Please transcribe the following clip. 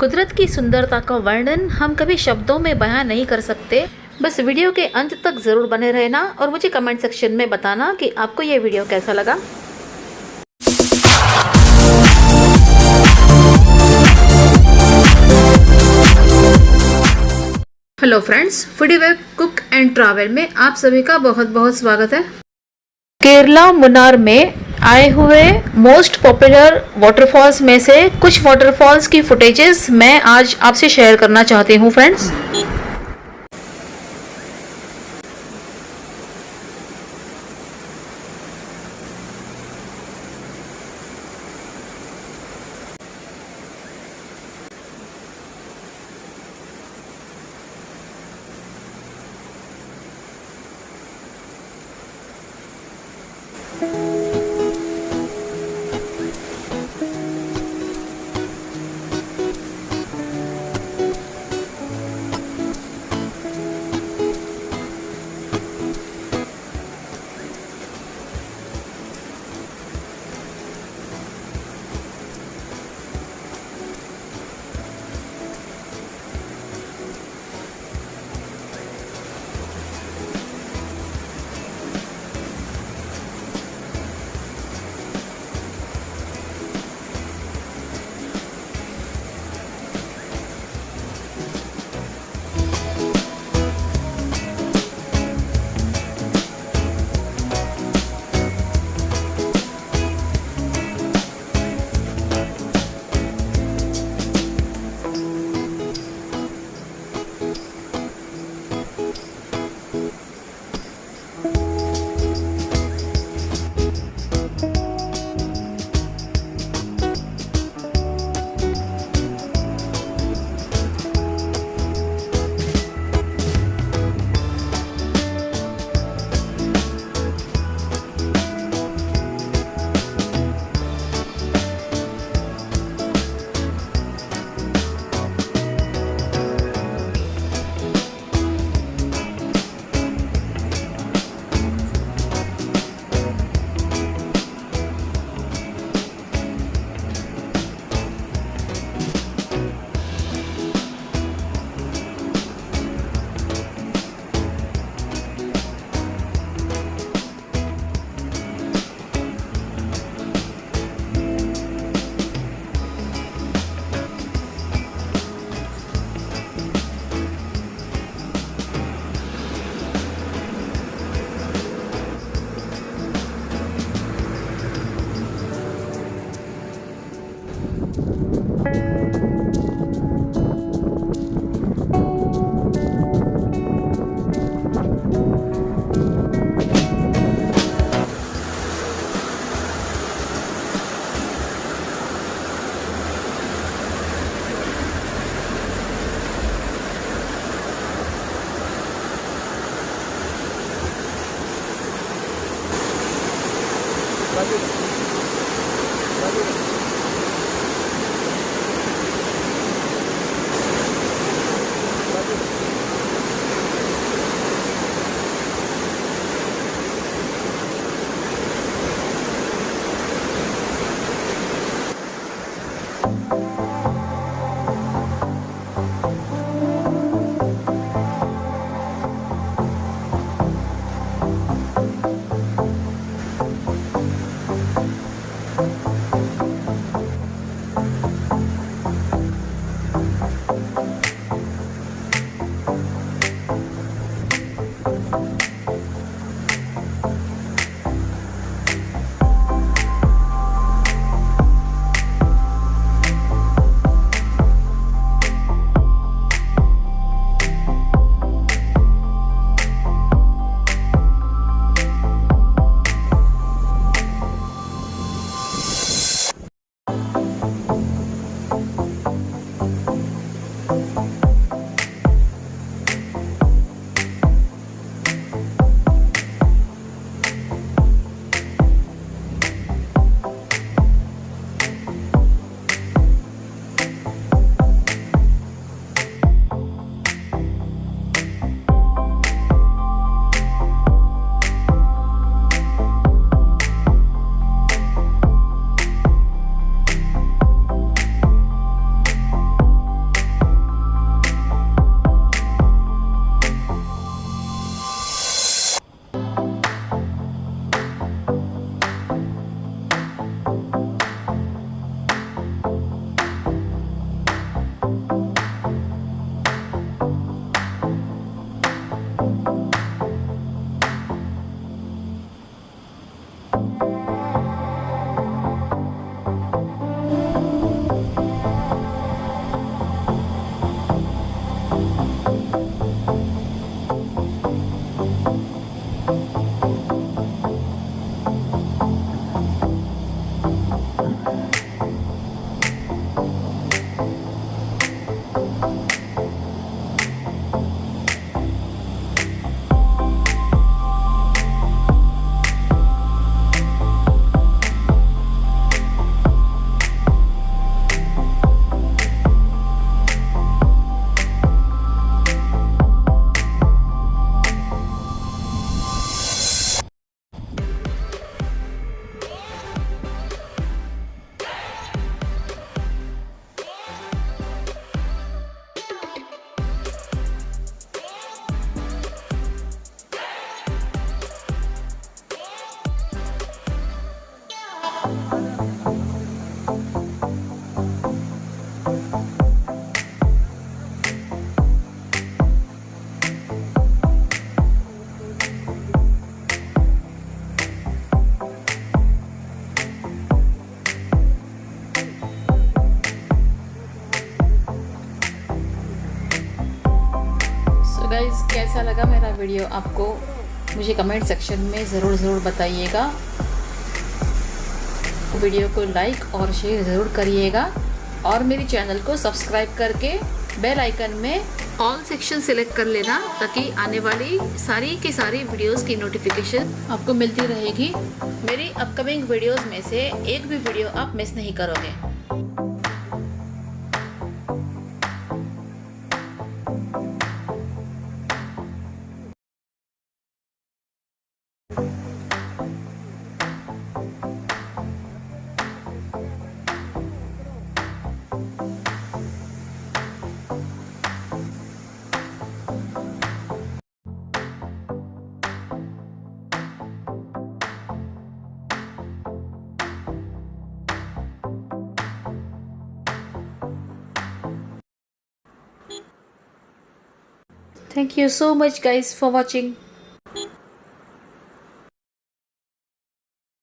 कुदरत की सुंदरता का वर्णन हम कभी शब्दों में बयां नहीं कर सकते। बस वीडियो के अंत तक ज़रूर बने रहना और मुझे कमेंट सेक्शन में बताना कि आपको ये वीडियो कैसा लगा। Hello friends, foodie web cook and travel में आप सभी का बहुत बहुत स्वागत है। केरला मुन्नार में आए हुए मोस्ट पॉपुलर वाटरफॉल्स में से कुछ वाटरफॉल्स की फुटेजेस मैं आज आपसे शेयर करना चाहती हूँ फ्रेंड्स। गाइस कैसा लगा मेरा वीडियो आपको मुझे कमेंट सेक्शन में ज़रूर बताइएगा। वीडियो को लाइक और शेयर ज़रूर करिएगा और मेरी चैनल को सब्सक्राइब करके बेल आइकन में ऑल सेक्शन सिलेक्ट कर लेना ताकि आने वाली सारी की सारी वीडियोस की नोटिफिकेशन आपको मिलती रहेगी। मेरी अपकमिंग वीडियोस में से एक भी वीडियो आप मिस नहीं करोगे। Thank you so much guys for watching.